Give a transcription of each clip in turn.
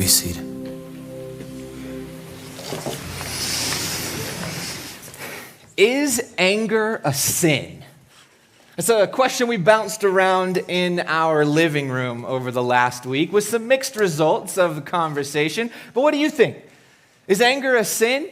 be seated. Is anger a sin? It's a question we bounced around in our living room over the last week with some mixed results of the conversation. But what do you think? Is anger a sin?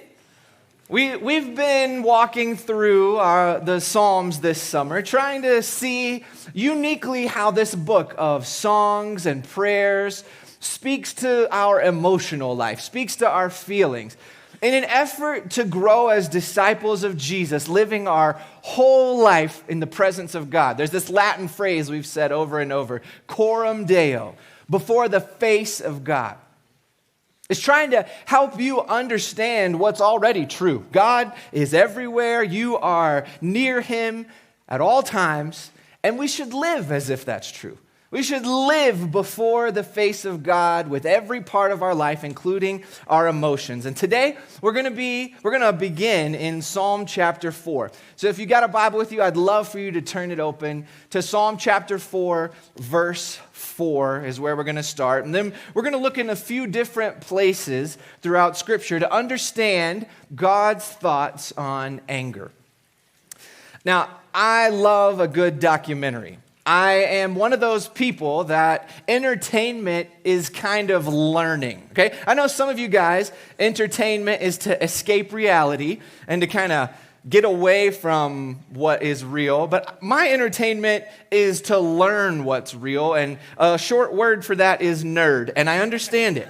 We've been walking through the Psalms this summer, trying to see uniquely how this book of songs and prayers speaks to our emotional life, speaks to our feelings. In an effort to grow as disciples of Jesus, living our whole life in the presence of God. There's this Latin phrase we've said over and over, coram Deo, before the face of God. It's trying to help you understand what's already true. God is everywhere. You are near Him at all times, and we should live as if that's true. We should live before the face of God with every part of our life, including our emotions. And today, we're going to begin in Psalm chapter 4. So if you got a Bible with you, I'd love for you to turn it open to Psalm chapter 4, verse 4 is where we're going to start. And then we're going to look in a few different places throughout Scripture to understand God's thoughts on anger. Now, I love a good documentary. I am one of those people that entertainment is kind of learning, okay? I know some of you guys, entertainment is to escape reality and to kind of get away from what is real, but my entertainment is to learn what's real, and a short word for that is nerd, and I understand it.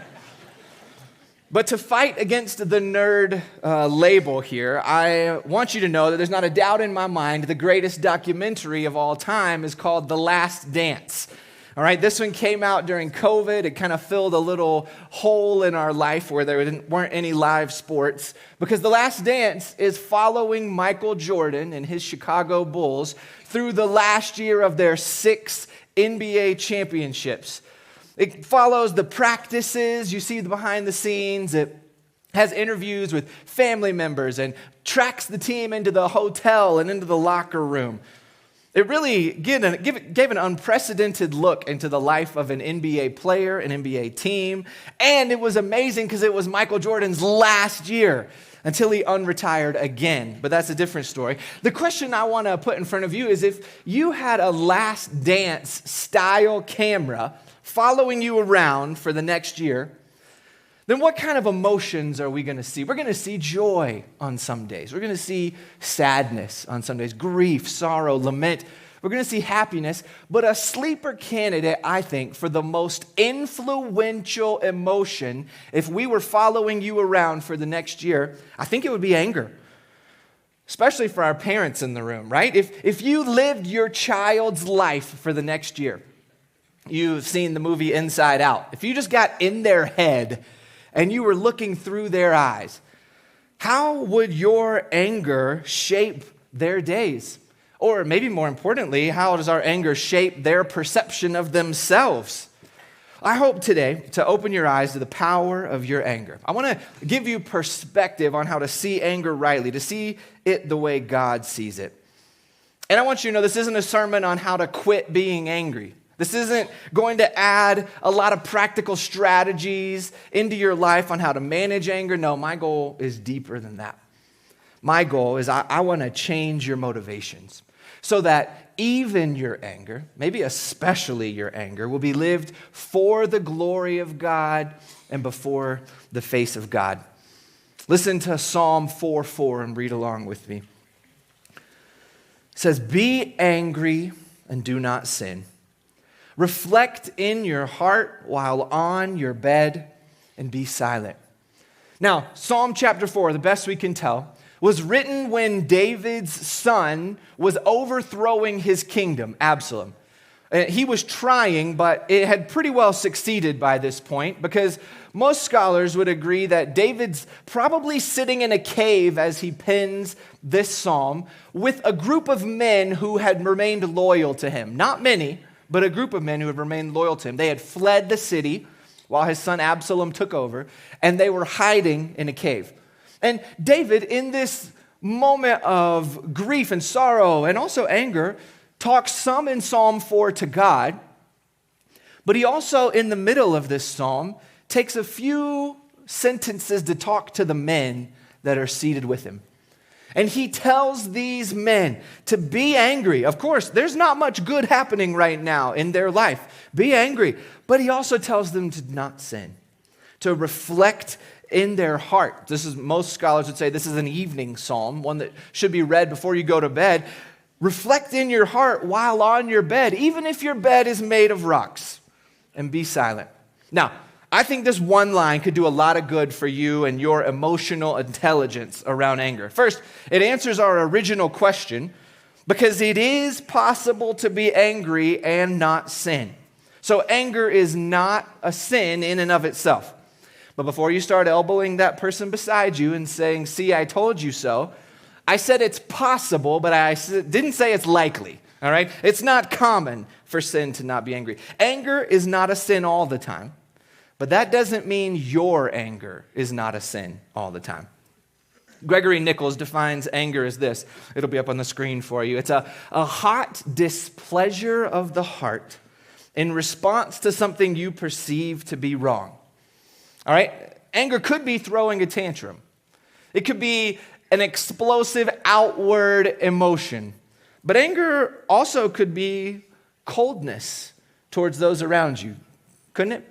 But to fight against the nerd label here, I want you to know that there's not a doubt in my mind the greatest documentary of all time is called The Last Dance. All right, this one came out during COVID. It kind of filled a little hole in our life where there weren't any live sports, because The Last Dance is following Michael Jordan and his Chicago Bulls through the last year of their 6 NBA championships. It follows the practices, you see the behind the scenes. It has interviews with family members and tracks the team into the hotel and into the locker room. It really gave an unprecedented look into the life of an NBA player, an NBA team. And it was amazing because it was Michael Jordan's last year until he unretired again. But that's a different story. The question I want to put in front of you is, if you had a Last Dance style camera following you around for the next year, then what kind of emotions are we going to see? We're going to see joy on some days. We're going to see sadness on some days, grief, sorrow, lament. We're going to see happiness. But a sleeper candidate, I think, for the most influential emotion, if we were following you around for the next year, I think it would be anger. Especially for our parents in the room, right? If you lived your child's life for the next year, you've seen the movie Inside Out. If you just got in their head and you were looking through their eyes, how would your anger shape their days? Or maybe more importantly, how does our anger shape their perception of themselves? I hope today to open your eyes to the power of your anger. I want to give you perspective on how to see anger rightly, to see it the way God sees it. And I want you to know this isn't a sermon on how to quit being angry. This isn't going to add a lot of practical strategies into your life on how to manage anger. No, my goal is deeper than that. My goal is I want to change your motivations so that even your anger, maybe especially your anger, will be lived for the glory of God and before the face of God. Listen to Psalm 4:4 and read along with me. It says, "Be angry and do not sin. Reflect in your heart while on your bed and be silent." Now, Psalm chapter 4, the best we can tell, was written when David's son was overthrowing his kingdom, Absalom. He was trying, but it had pretty well succeeded by this point, because most scholars would agree that David's probably sitting in a cave as he pens this psalm with a group of men who had remained loyal to him. Not many, but a group of men who had remained loyal to him. They had fled the city while his son Absalom took over, and they were hiding in a cave. And David, in this moment of grief and sorrow and also anger, talks some in Psalm 4 to God, but he also, in the middle of this psalm, takes a few sentences to talk to the men that are seated with him. And he tells these men to be angry. Of course, there's not much good happening right now in their life. Be angry. But he also tells them to not sin, to reflect in their heart. Most scholars would say this is an evening psalm, one that should be read before you go to bed. Reflect in your heart while on your bed, even if your bed is made of rocks, and be silent. Now, I think this one line could do a lot of good for you and your emotional intelligence around anger. First, it answers our original question because it is possible to be angry and not sin. So anger is not a sin in and of itself. But before you start elbowing that person beside you and saying, "See, I told you so," I said it's possible, but I didn't say it's likely, all right? It's not common for sin to not be angry. Anger is not a sin all the time. But that doesn't mean your anger is not a sin all the time. Gregory Nichols defines anger as this. It'll be up on the screen for you. It's a hot displeasure of the heart in response to something you perceive to be wrong. All right? Anger could be throwing a tantrum. It could be an explosive outward emotion. But anger also could be coldness towards those around you, couldn't it?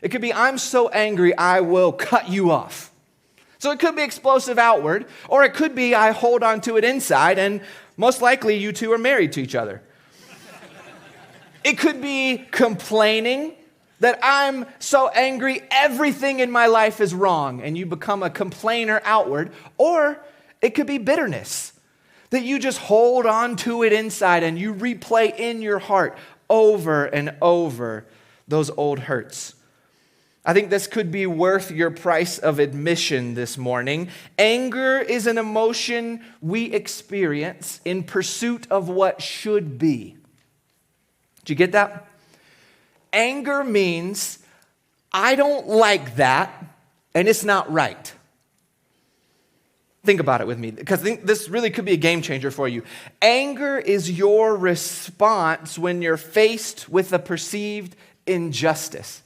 It could be, "I'm so angry, I will cut you off." So it could be explosive outward, or it could be, "I hold on to it inside," and most likely you two are married to each other. It could be complaining that "I'm so angry, everything in my life is wrong," and you become a complainer outward. Or it could be bitterness, that you just hold on to it inside and you replay in your heart over and over those old hurts. I think this could be worth your price of admission this morning. Anger is an emotion we experience in pursuit of what should be. Did you get that? Anger means I don't like that, and it's not right. Think about it with me, because I think this really could be a game changer for you. Anger is your response when you're faced with a perceived injustice.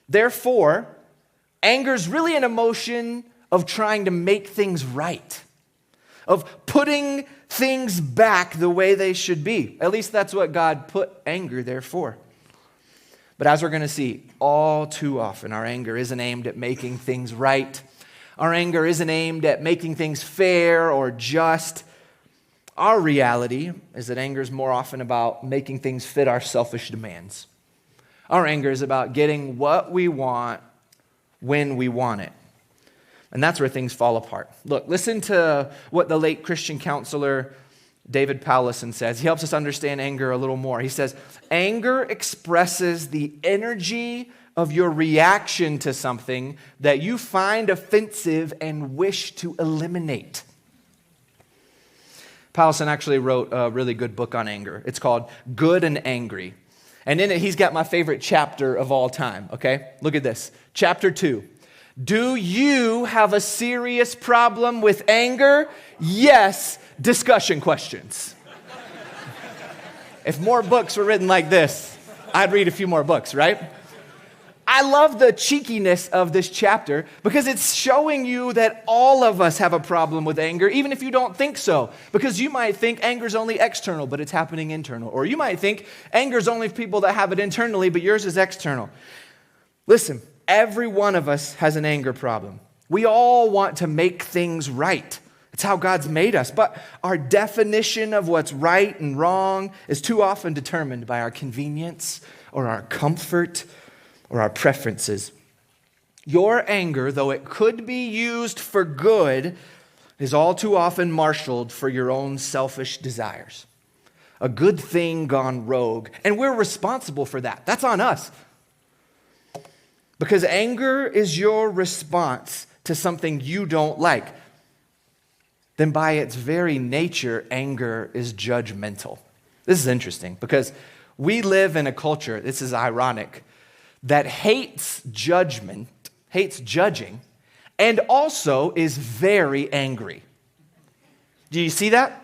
Therefore, anger is really an emotion of trying to make things right, of putting things back the way they should be. At least that's what God put anger there for. But as we're going to see, all too often, our anger isn't aimed at making things right. Our anger isn't aimed at making things fair or just. Our reality is that anger is more often about making things fit our selfish demands. Our anger is about getting what we want when we want it. And that's where things fall apart. Look, listen to what the late Christian counselor David Powlison says. He helps us understand anger a little more. He says, "Anger expresses the energy of your reaction to something that you find offensive and wish to eliminate." Powlison actually wrote a really good book on anger. It's called Good and Angry. And in it, he's got my favorite chapter of all time, okay? Look at this. Chapter 2. Do you have a serious problem with anger? Yes. Discussion questions. If more books were written like this, I'd read a few more books, right? I love the cheekiness of this chapter because it's showing you that all of us have a problem with anger, even if you don't think so. Because you might think anger's only external, but it's happening internal. Or you might think anger's only for people that have it internally, but yours is external. Listen, every one of us has an anger problem. We all want to make things right. It's how God's made us. But our definition of what's right and wrong is too often determined by our convenience or our comfort or our preferences. Your anger, though it could be used for good, is all too often marshaled for your own selfish desires. A good thing gone rogue. And we're responsible for that. That's on us. Because anger is your response to something you don't like. Then by its very nature, anger is judgmental. This is interesting because we live in a culture, this is ironic, that hates judgment, hates judging, and also is very angry. Do you see that?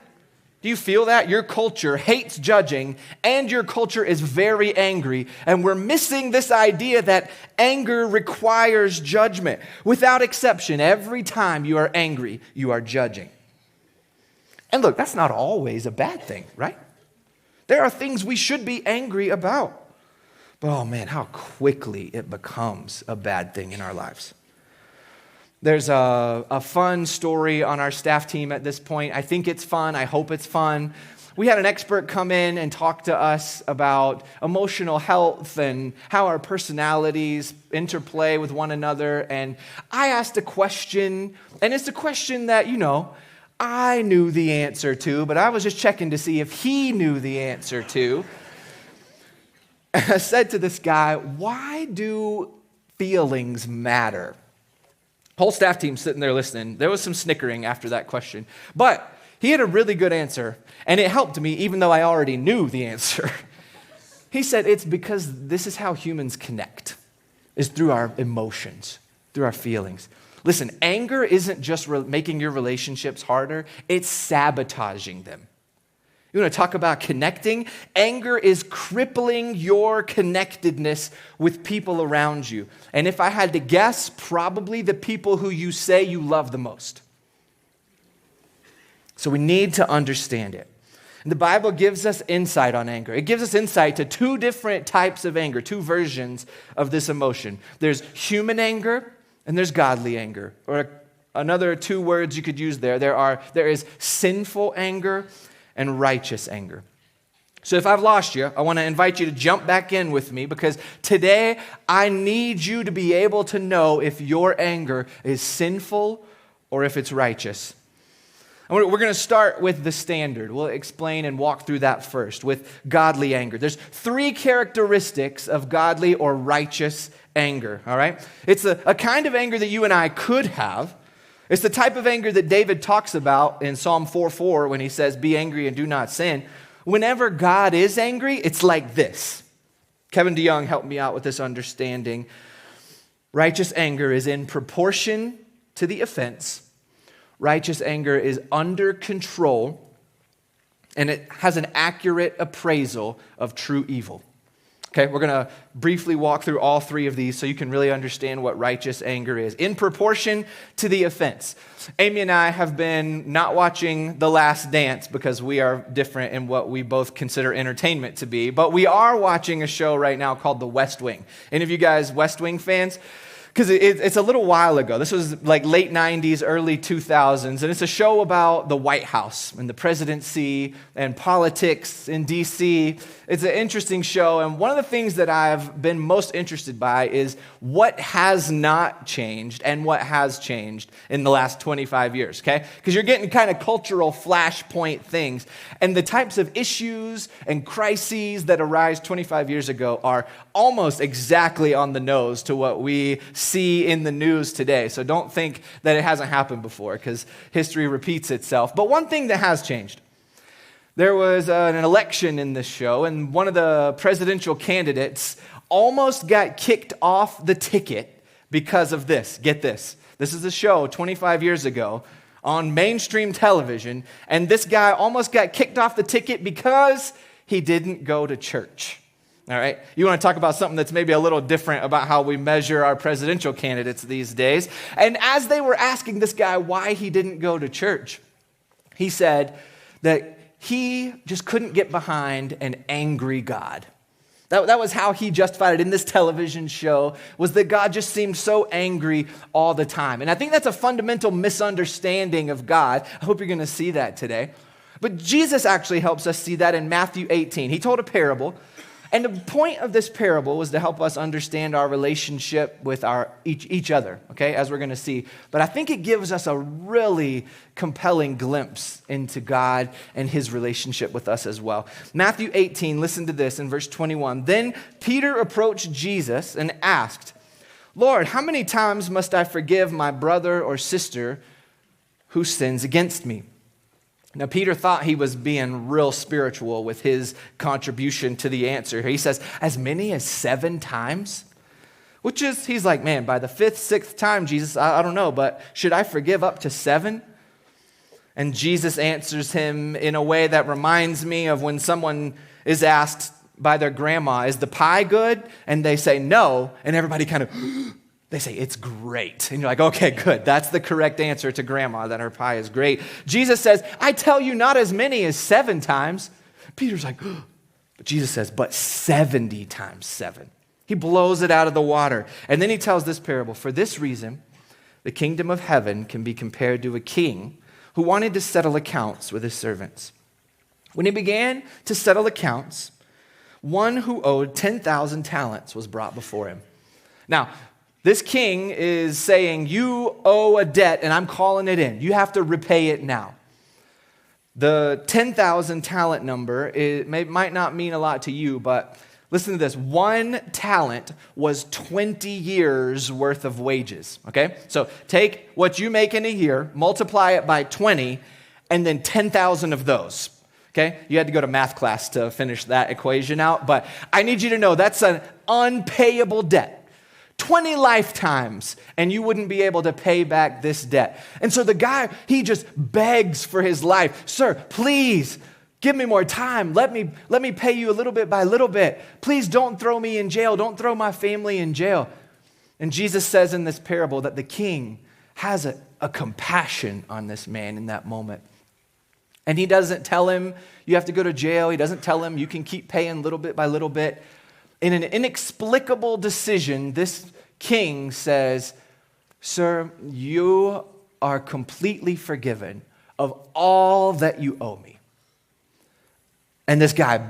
Do you feel that? Your culture hates judging, and your culture is very angry, and we're missing this idea that anger requires judgment. Without exception, every time you are angry, you are judging. And look, that's not always a bad thing, right? There are things we should be angry about. But oh man, how quickly it becomes a bad thing in our lives. There's a fun story on our staff team at this point. I think it's fun. I hope it's fun. We had an expert come in and talk to us about emotional health and how our personalities interplay with one another. And I asked a question, and it's a question that, I knew the answer to, but I was just checking to see if he knew the answer to. And I said to this guy, why do feelings matter? Whole staff team sitting there listening. There was some snickering after that question. But he had a really good answer, and it helped me even though I already knew the answer. He said it's because this is how humans connect, is through our emotions, through our feelings. Listen, anger isn't just making your relationships harder, it's sabotaging them. You want to talk about connecting? Anger is crippling your connectedness with people around you. And if I had to guess, probably the people who you say you love the most. So we need to understand it. And the Bible gives us insight on anger. It gives us insight to two different types of anger, two versions of this emotion. There's human anger and there's godly anger. Or another two words you could use there. There is sinful anger and righteous anger. So if I've lost you, I want to invite you to jump back in with me because today I need you to be able to know if your anger is sinful or if it's righteous. We're going to start with the standard. We'll explain and walk through that first with godly anger. There's three characteristics of godly or righteous anger, all right? It's a kind of anger that you and I could have. It's the type of anger that David talks about in Psalm 4:4 when he says, be angry and do not sin. Whenever God is angry, it's like this. Kevin DeYoung helped me out with this understanding. Righteous anger is in proportion to the offense. Righteous anger is under control, and it has an accurate appraisal of true evil. Okay, we're going to briefly walk through all three of these so you can really understand what righteous anger is. In proportion to the offense. Amy and I have been not watching The Last Dance because we are different in what we both consider entertainment to be, but we are watching a show right now called The West Wing. Any of you guys West Wing fans? Because it's a little while ago. This was like late 90s, early 2000s, and it's a show about the White House and the presidency and politics in D.C. It's an interesting show, and one of the things that I've been most interested by is what has not changed and what has changed in the last 25 years, okay? Because you're getting kind of cultural flashpoint things, and the types of issues and crises that arise 25 years ago are almost exactly on the nose to what we see in the news today. So don't think that it hasn't happened before because history repeats itself. But one thing that has changed. There was an election in this show, and one of the presidential candidates almost got kicked off the ticket because of this. Get this. This is a show 25 years ago on mainstream television, and this guy almost got kicked off the ticket because he didn't go to church. All right, you want to talk about something that's maybe a little different about how we measure our presidential candidates these days. And as they were asking this guy why he didn't go to church, he said that he just couldn't get behind an angry God. That was how he justified it in this television show, was that God just seemed so angry all the time. And I think that's a fundamental misunderstanding of God. I hope you're going to see that today. But Jesus actually helps us see that in Matthew 18. He told a parable. And the point of this parable was to help us understand our relationship with each other, okay, as we're going to see. But I think it gives us a really compelling glimpse into God and his relationship with us as well. Matthew 18, listen to this in verse 21. Then Peter approached Jesus and asked, Lord, how many times must I forgive my brother or sister who sins against me? Now, Peter thought he was being real spiritual with his contribution to the answer. He says, as many as 7 times? Which is, he's like, man, by the 5th, 6th time, Jesus, I don't know, but should I forgive up to 7? And Jesus answers him in a way that reminds me of when someone is asked by their grandma, is the pie good? And they say no, and everybody kind of, they say, it's great. And you're like, okay, good. That's the correct answer to grandma, that her pie is great. Jesus says, I tell you, not as many as 7 times. Peter's like, but Jesus says, but 70 times 7. He blows it out of the water. And then he tells this parable. For this reason, the kingdom of heaven can be compared to a king who wanted to settle accounts with his servants. When he began to settle accounts, one who owed 10,000 talents was brought before him. Now, this king is saying, you owe a debt and I'm calling it in. You have to repay it now. The 10,000 talent number might not mean a lot to you, but listen to this. 1 talent was 20 years worth of wages, okay? So take what you make in a year, multiply it by 20, and then 10,000 of those, okay? You had to go to math class to finish that equation out, but I need you to know that's an unpayable debt. 20 lifetimes, and you wouldn't be able to pay back this debt. And so the guy, he just begs for his life. Sir, please, give me more time. Let me pay you a little bit by little bit. Please don't throw me in jail. Don't throw my family in jail. And Jesus says in this parable that the king has a compassion on this man in that moment. And he doesn't tell him, you have to go to jail. He doesn't tell him, you can keep paying little bit by little bit. In an inexplicable decision, this king says, sir, you are completely forgiven of all that you owe me. And this guy,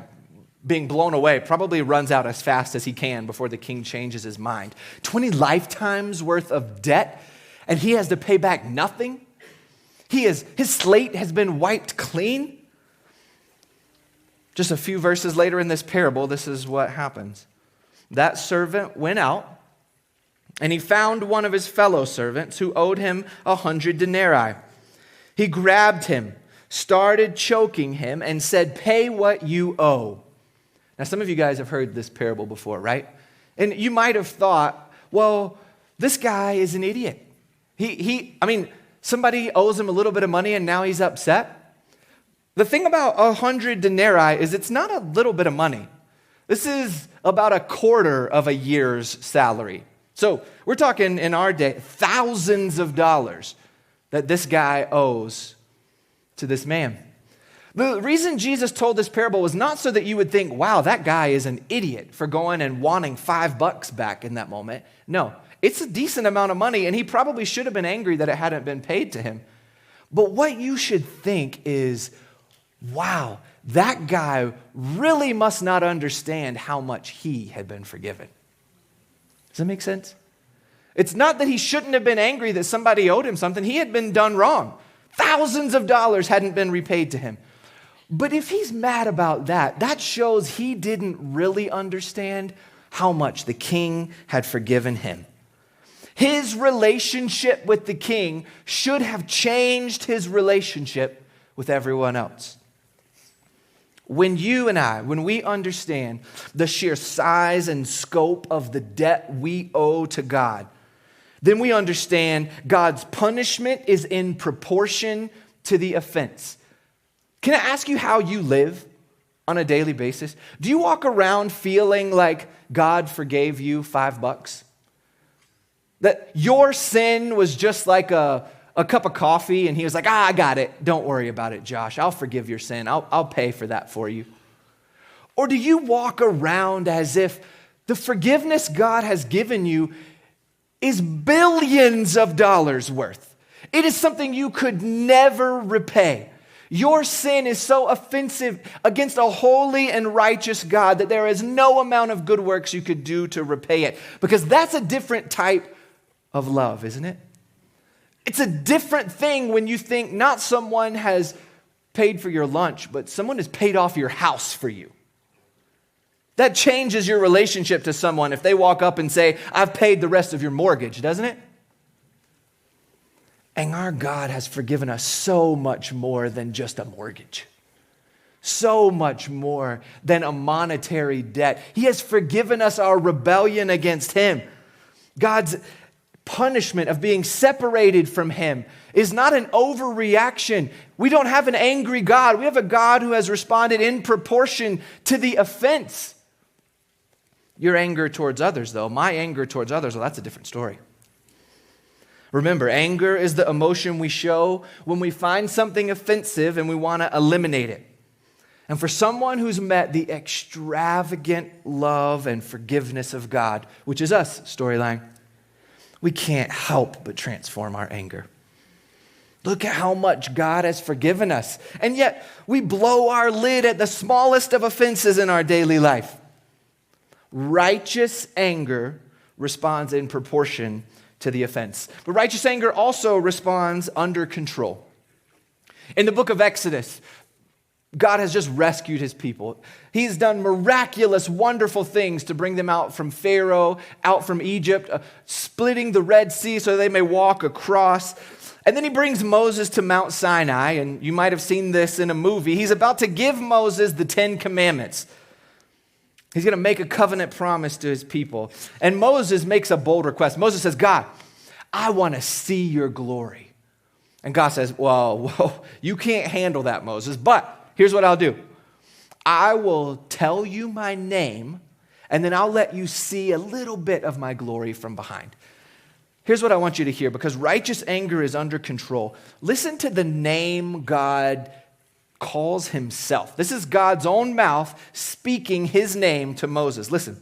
being blown away, probably runs out as fast as he can before the king changes his mind. 20 lifetimes worth of debt, and he has to pay back nothing? His slate has been wiped clean? Just a few verses later in this parable, this is what happens. That servant went out, and he found one of his fellow servants who owed him 100 denarii. He grabbed him, started choking him, and said, pay what you owe. Now, some of you guys have heard this parable before, right? And you might have thought, well, this guy is an idiot. Somebody owes him a little bit of money, and now he's upset. The thing about 100 denarii is it's not a little bit of money. This is about a quarter of a year's salary. So we're talking in our day, thousands of dollars that this guy owes to this man. The reason Jesus told this parable was not so that you would think, wow, that guy is an idiot for going and wanting $5 back in that moment. No, it's a decent amount of money, and he probably should have been angry that it hadn't been paid to him. But what you should think is, wow, that guy really must not understand how much he had been forgiven. Does that make sense? It's not that he shouldn't have been angry that somebody owed him something. He had been done wrong. Thousands of dollars hadn't been repaid to him. But if he's mad about that, that shows he didn't really understand how much the king had forgiven him. His relationship with the king should have changed his relationship with everyone else. When we understand the sheer size and scope of the debt we owe to God, then we understand God's punishment is in proportion to the offense. Can I ask you how you live on a daily basis? Do you walk around feeling like God forgave you $5? That your sin was just like a cup of coffee, and he was like, I got it. Don't worry about it, Josh. I'll forgive your sin. I'll pay for that for you. Or do you walk around as if the forgiveness God has given you is billions of dollars worth? It is something you could never repay. Your sin is so offensive against a holy and righteous God that there is no amount of good works you could do to repay it. Because that's a different type of love, isn't it? It's a different thing when you think not someone has paid for your lunch, but someone has paid off your house for you. That changes your relationship to someone if they walk up and say, I've paid the rest of your mortgage, doesn't it? And our God has forgiven us so much more than just a mortgage. So much more than a monetary debt. He has forgiven us our rebellion against him. God's punishment of being separated from him is not an overreaction. We don't have an angry God. We have a God who has responded in proportion to the offense. Your anger towards others, though, my anger towards others, well, that's a different story. Remember, anger is the emotion we show when we find something offensive and we want to eliminate it. And for someone who's met the extravagant love and forgiveness of God, which is us, Storyline, we can't help but transform our anger. Look at how much God has forgiven us. And yet, we blow our lid at the smallest of offenses in our daily life. Righteous anger responds in proportion to the offense. But righteous anger also responds under control. In the book of Exodus, God has just rescued his people. He's done miraculous, wonderful things to bring them out from Pharaoh, out from Egypt, splitting the Red Sea so they may walk across. And then he brings Moses to Mount Sinai, and you might have seen this in a movie. He's about to give Moses the 10 Commandments. He's going to make a covenant promise to his people. And Moses makes a bold request. Moses says, God, I want to see your glory. And God says, well, you can't handle that, Moses, but here's what I'll do. I will tell you my name, and then I'll let you see a little bit of my glory from behind. Here's what I want you to hear, because righteous anger is under control. Listen to the name God calls himself. This is God's own mouth speaking his name to Moses. Listen,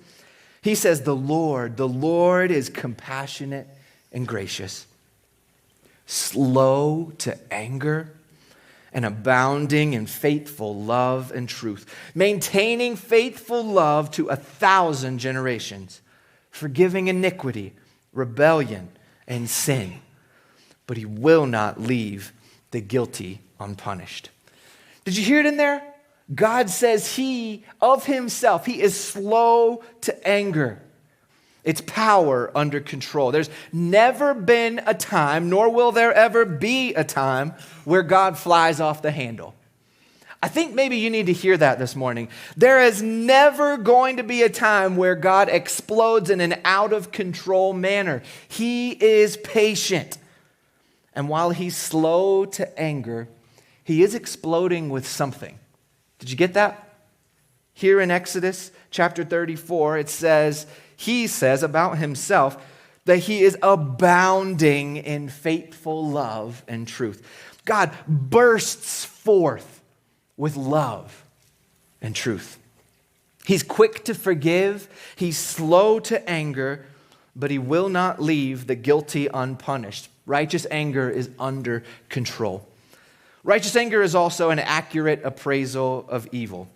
he says, the Lord is compassionate and gracious, slow to anger, and abounding in faithful love and truth, maintaining faithful love to 1,000 generations, forgiving iniquity, rebellion, and sin. But he will not leave the guilty unpunished. Did you hear it in there? God says he, of himself, he is slow to anger. It's power under control. There's never been a time, nor will there ever be a time, where God flies off the handle. I think maybe you need to hear that this morning. There is never going to be a time where God explodes in an out-of-control manner. He is patient. And while he's slow to anger, he is exploding with something. Did you get that? Here in Exodus chapter 34, it says, he says about himself that he is abounding in faithful love and truth. God bursts forth with love and truth. He's quick to forgive, he's slow to anger, but he will not leave the guilty unpunished. Righteous anger is under control. Righteous anger is also an accurate appraisal of evil.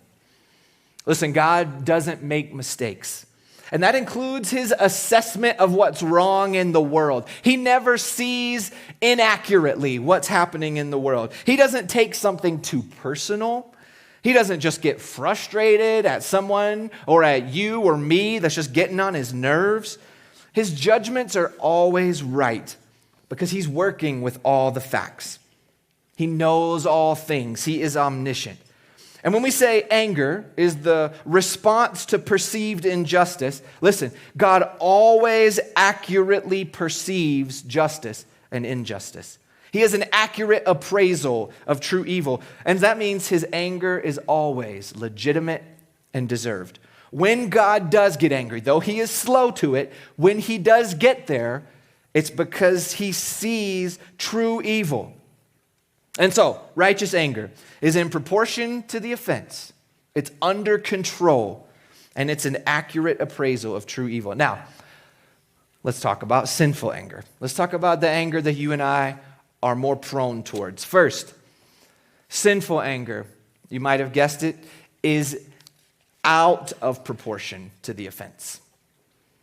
Listen, God doesn't make mistakes. And that includes his assessment of what's wrong in the world. He never sees inaccurately what's happening in the world. He doesn't take something too personal. He doesn't just get frustrated at someone or at you or me that's just getting on his nerves. His judgments are always right because he's working with all the facts. He knows all things. He is omniscient. And when we say anger is the response to perceived injustice, listen, God always accurately perceives justice and injustice. He has an accurate appraisal of true evil, and that means his anger is always legitimate and deserved. When God does get angry, though he is slow to it, when he does get there, it's because he sees true evil. And so, righteous anger is in proportion to the offense. It's under control, and it's an accurate appraisal of true evil. Now, let's talk about sinful anger. Let's talk about the anger that you and I are more prone towards. First, sinful anger, you might have guessed it, is out of proportion to the offense.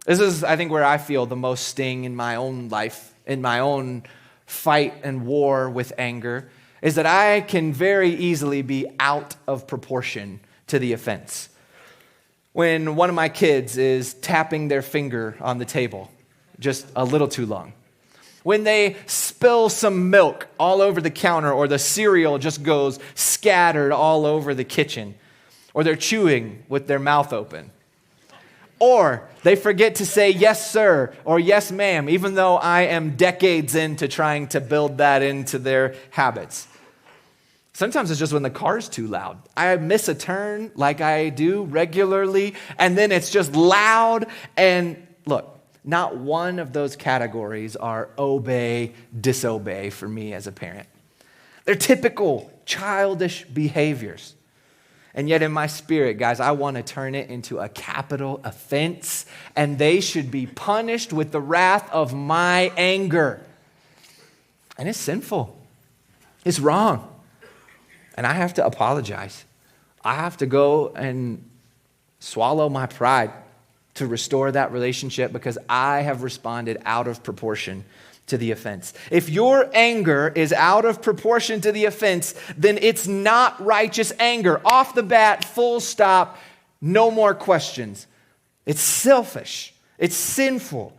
This is, I think, where I feel the most sting in my own life, in my own fight and war with anger, is that I can very easily be out of proportion to the offense. When one of my kids is tapping their finger on the table just a little too long. When they spill some milk all over the counter, or the cereal just goes scattered all over the kitchen, or they're chewing with their mouth open. Or they forget to say yes, sir, or yes, ma'am, even though I am decades into trying to build that into their habits. Sometimes it's just when the car's too loud. I miss a turn like I do regularly, and then it's just loud. And look, not one of those categories are obey, disobey for me as a parent. They're typical childish behaviors. And yet in my spirit, guys, I want to turn it into a capital offense, and they should be punished with the wrath of my anger. And it's sinful. It's wrong. And I have to apologize. I have to go and swallow my pride to restore that relationship because I have responded out of proportion to the offense. If your anger is out of proportion to the offense, then it's not righteous anger. Off the bat, full stop, no more questions. It's selfish. It's sinful.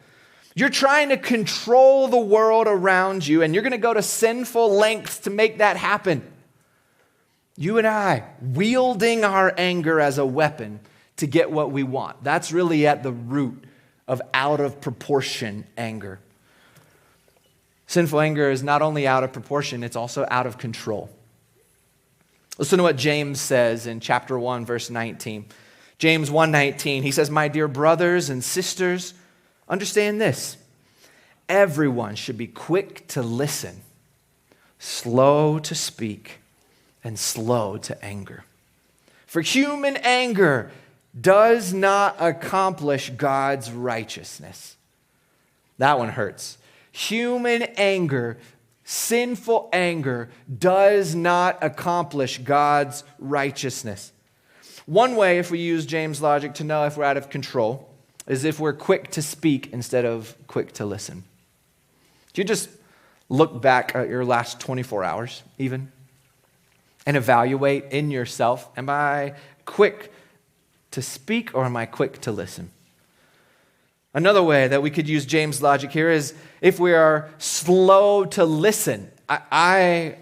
You're trying to control the world around you, and you're going to go to sinful lengths to make that happen. You and I, wielding our anger as a weapon to get what we want. That's really at the root of out of proportion anger. Sinful anger is not only out of proportion, it's also out of control. Listen to what James says in chapter 1, verse 19. James 1:19, he says, "My dear brothers and sisters, understand this. Everyone should be quick to listen, slow to speak, and slow to anger. For human anger does not accomplish God's righteousness." That one hurts. Human anger, sinful anger, does not accomplish God's righteousness. One way, if we use James' logic to know if we're out of control, is if we're quick to speak instead of quick to listen. Do you just look back at your last 24 hours, even, and evaluate in yourself, am I quick to speak or am I quick to listen? Another way that we could use James' logic here is if we are slow to listen. I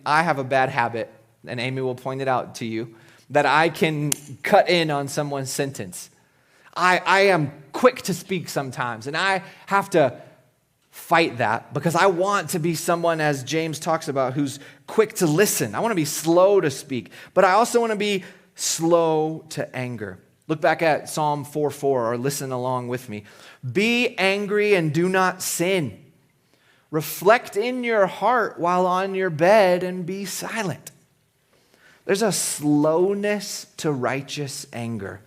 have a bad habit, and Amy will point it out to you, that I can cut in on someone's sentence. I am quick to speak sometimes, and I have to fight that because I want to be someone, as James talks about, who's quick to listen. I want to be slow to speak, but I also want to be slow to anger. Look back at Psalm 4:4 or listen along with me. "Be angry and do not sin. Reflect in your heart while on your bed and be silent." There's a slowness to righteous anger.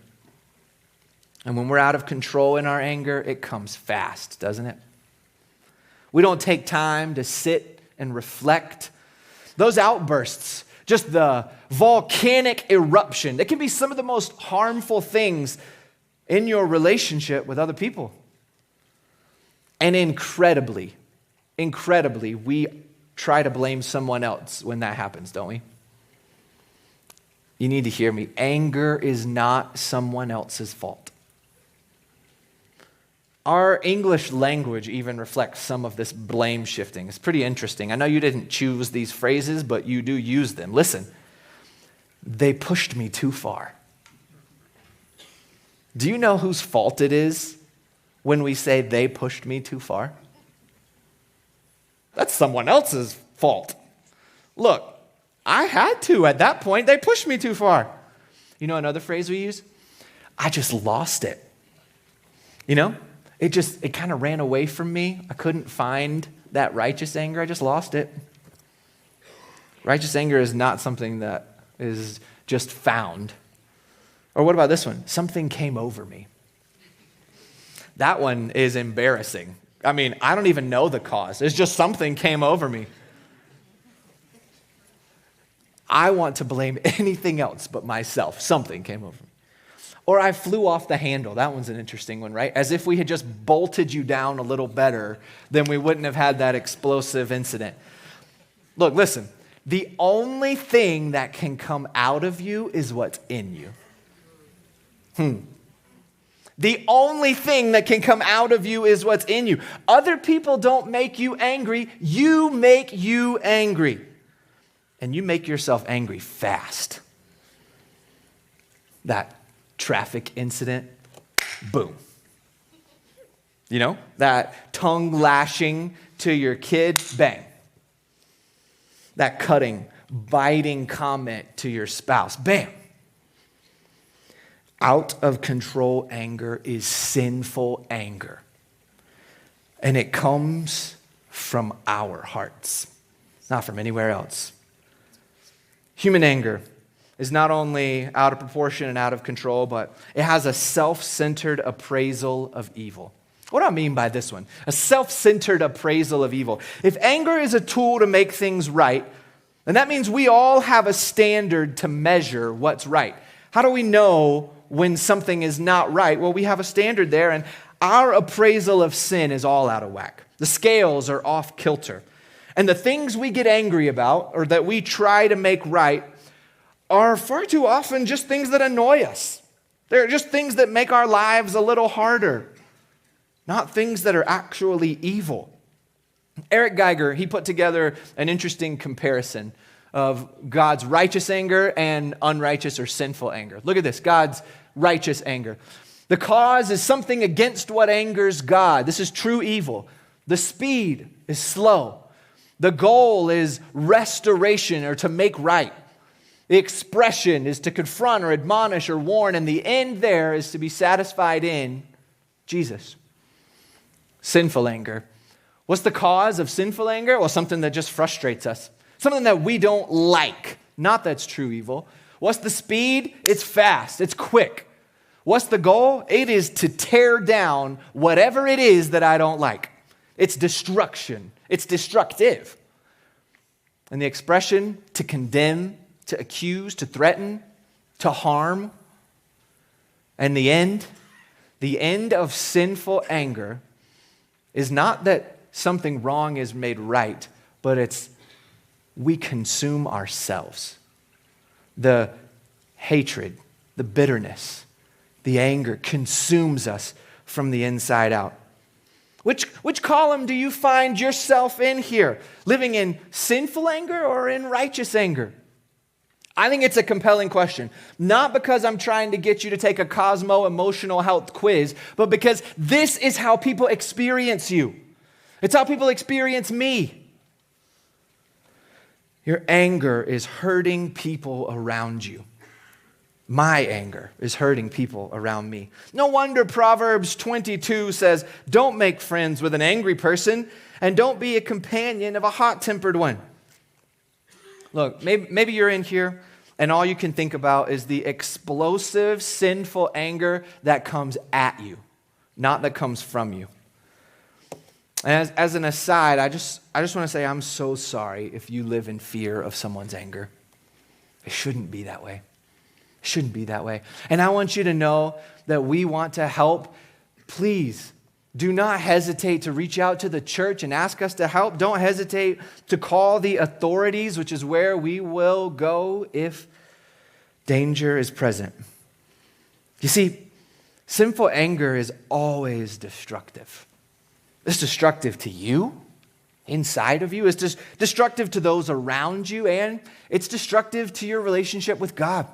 And when we're out of control in our anger, it comes fast, doesn't it? We don't take time to sit and reflect. Those outbursts, just the volcanic eruption, that can be some of the most harmful things in your relationship with other people. And incredibly, we try to blame someone else when that happens, don't we? You need to hear me. Anger is not someone else's fault. Our English language even reflects some of this blame shifting. It's pretty interesting. I know you didn't choose these phrases, but you do use them. Listen, they pushed me too far. Do you know whose fault it is when we say they pushed me too far? That's someone else's fault. Look, I had to at that point. They pushed me too far. You know another phrase we use? I just lost it. You know? It kind of ran away from me. I couldn't find that righteous anger. I just lost it. Righteous anger is not something that is just found. Or what about this one? Something came over me. That one is embarrassing. I mean, I don't even know the cause. It's just something came over me. I want to blame anything else but myself. Something came over me. Or I flew off the handle. That one's an interesting one, right? As if we had just bolted you down a little better, then we wouldn't have had that explosive incident. Look, listen. The only thing that can come out of you is what's in you. The only thing that can come out of you is what's in you. Other people don't make you angry. You make you angry. And you make yourself angry fast. That traffic incident, boom. You know, that tongue lashing to your kid, bang. That cutting, biting comment to your spouse, bam. Out of control anger is sinful anger. And it comes from our hearts, not from anywhere else. Human anger is not only out of proportion and out of control, but it has a self-centered appraisal of evil. What do I mean by this one? A self-centered appraisal of evil. If anger is a tool to make things right, then that means we all have a standard to measure what's right. How do we know when something is not right? Well, we have a standard there, and our appraisal of sin is all out of whack. The scales are off kilter. And the things we get angry about or that we try to make right are far too often just things that annoy us. They're just things that make our lives a little harder, not things that are actually evil. Eric Geiger, he put together an interesting comparison of God's righteous anger and unrighteous or sinful anger. Look at this, God's righteous anger. The cause is something against what angers God. This is true evil. The speed is slow. The goal is restoration or to make right. The expression is to confront or admonish or warn, and the end there is to be satisfied in Jesus. Sinful anger. What's the cause of sinful anger? Well, something that just frustrates us. Something that we don't like. Not that's true evil. What's the speed? It's fast. It's quick. What's the goal? It is to tear down whatever it is that I don't like. It's destruction. It's destructive. And the expression to condemn, to accuse, to threaten, to harm. And the end of sinful anger is not that something wrong is made right, but it's we consume ourselves. The hatred, the bitterness, the anger consumes us from the inside out. Which column do you find yourself in here? Living in sinful anger or in righteous anger? I think it's a compelling question. Not because I'm trying to get you to take a Cosmo emotional health quiz, but because this is how people experience you. It's how people experience me. Your anger is hurting people around you. My anger is hurting people around me. No wonder Proverbs 22 says, don't make friends with an angry person and don't be a companion of a hot-tempered one. Look, maybe you're in here and all you can think about is the explosive, sinful anger that comes at you, not that comes from you. And as an aside, I just want to say I'm so sorry if you live in fear of someone's anger. It shouldn't be that way. It shouldn't be that way. And I want you to know that we want to help. Please do not hesitate to reach out to the church and ask us to help. Don't hesitate to call the authorities, which is where we will go if danger is present. You see, sinful anger is always destructive. It's destructive to you, inside of you. It's destructive to those around you, and it's destructive to your relationship with God.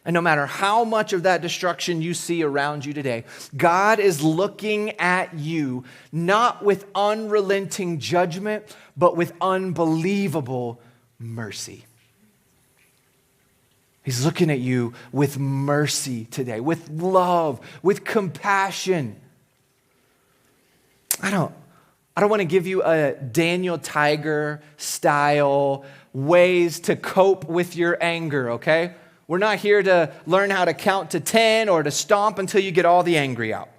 And no matter how much of that destruction you see around you today, God is looking at you not with unrelenting judgment, but with unbelievable mercy. He's looking at you with mercy today, with love, with compassion. I don't want to give you a Daniel Tiger style ways to cope with your anger, okay? We're not here to learn how to count to 10 or to stomp until you get all the angry out.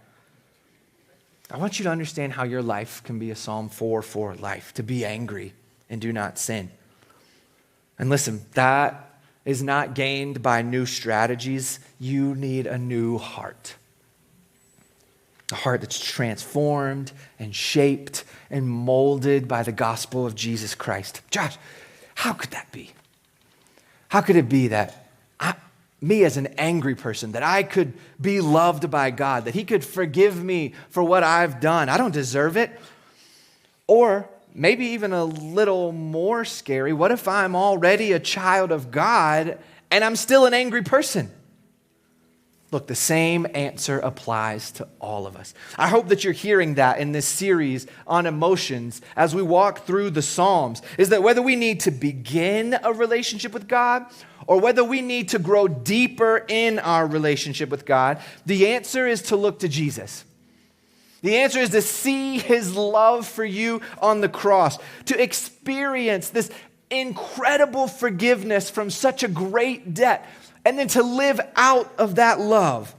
I want you to understand how your life can be a Psalm 4:4 life, to be angry and do not sin. And listen, that is not gained by new strategies. You need a new heart. A heart that's transformed and shaped and molded by the gospel of Jesus Christ. Josh, how could that be? How could it be that me as an angry person, that I could be loved by God, that he could forgive me for what I've done? I don't deserve it. Or maybe even a little more scary, what if I'm already a child of God and I'm still an angry person? Look, the same answer applies to all of us. I hope that you're hearing that in this series on emotions as we walk through the Psalms, is that whether we need to begin a relationship with God or whether we need to grow deeper in our relationship with God, the answer is to look to Jesus. The answer is to see his love for you on the cross, to experience this incredible forgiveness from such a great debt, and then to live out of that love,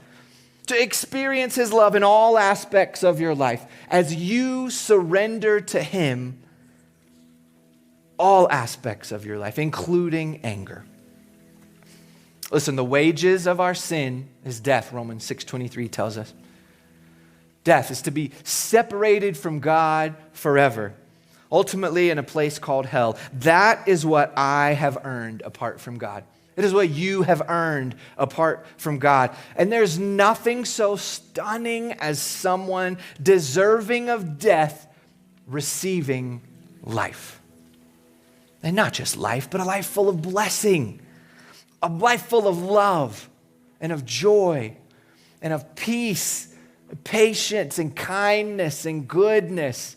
to experience his love in all aspects of your life as you surrender to him all aspects of your life, including anger. Listen, the wages of our sin is death, Romans 6:23 tells us. Death is to be separated from God forever, ultimately in a place called hell. That is what I have earned apart from God. It is what you have earned apart from God. And there's nothing so stunning as someone deserving of death receiving life. And not just life, but a life full of blessing, a life full of love and of joy and of peace, patience and kindness and goodness,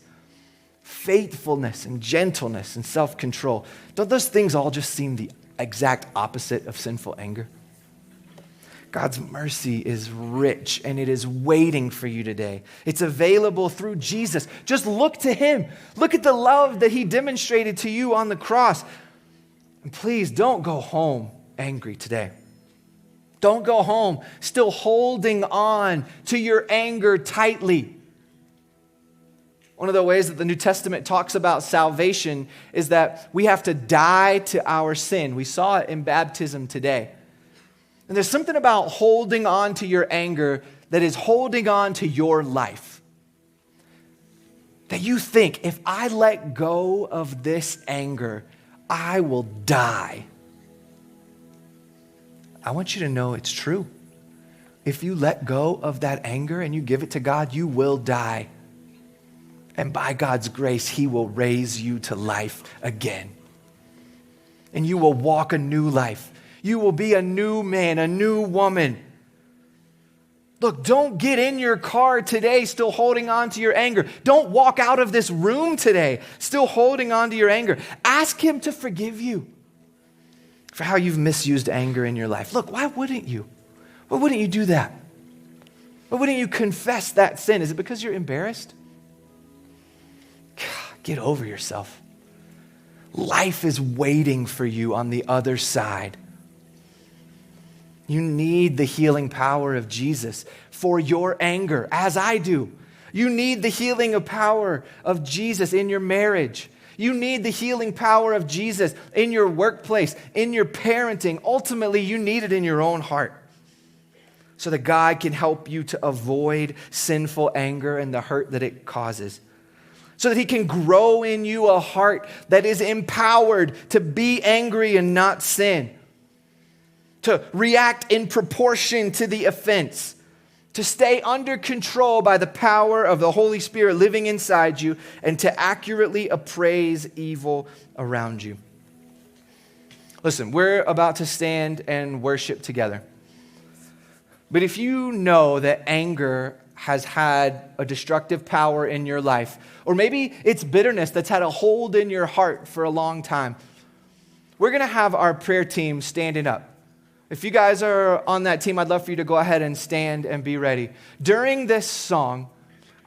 faithfulness and gentleness and self-control. Don't those things all just seem the exact opposite of sinful anger? God's mercy is rich and it is waiting for you today. It's available through Jesus. Just look to him. Look at the love that he demonstrated to you on the cross. And please don't go home angry today. Don't go home still holding on to your anger tightly. One of the ways that the New Testament talks about salvation is that we have to die to our sin. We saw it in baptism today. And there's something about holding on to your anger that is holding on to your life. That you think, if I let go of this anger, I will die. I want you to know it's true. If you let go of that anger and you give it to God, you will die. And by God's grace, he will raise you to life again. And you will walk a new life. You will be a new man, a new woman. Look, don't get in your car today still holding on to your anger. Don't walk out of this room today still holding on to your anger. Ask him to forgive you for how you've misused anger in your life. Look, why wouldn't you? Why wouldn't you do that? Why wouldn't you confess that sin? Is it because you're embarrassed? Get over yourself. Life is waiting for you on the other side. You need the healing power of Jesus for your anger, as I do. You need the healing power of Jesus in your marriage. You need the healing power of Jesus in your workplace, in your parenting. Ultimately, you need it in your own heart so that God can help you to avoid sinful anger and the hurt that it causes. So that he can grow in you a heart that is empowered to be angry and not sin. To react in proportion to the offense. To stay under control by the power of the Holy Spirit living inside you. And to accurately appraise evil around you. Listen, we're about to stand and worship together. But if you know that anger has had a destructive power in your life, or maybe it's bitterness that's had a hold in your heart for a long time, we're going to have our prayer team standing up. If you guys are on that team, I'd love for you to go ahead and stand and be ready. During this song,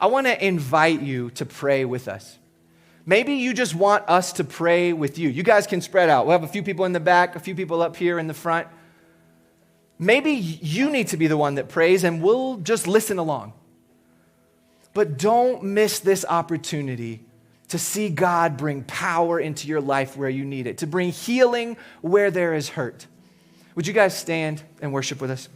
I want to invite you to pray with us. Maybe you just want us to pray with you. You guys can spread out. We'll have a few people in the back, a few people up here in the front. Maybe you need to be the one that prays and we'll just listen along. But don't miss this opportunity to see God bring power into your life where you need it, to bring healing where there is hurt. Would you guys stand and worship with us?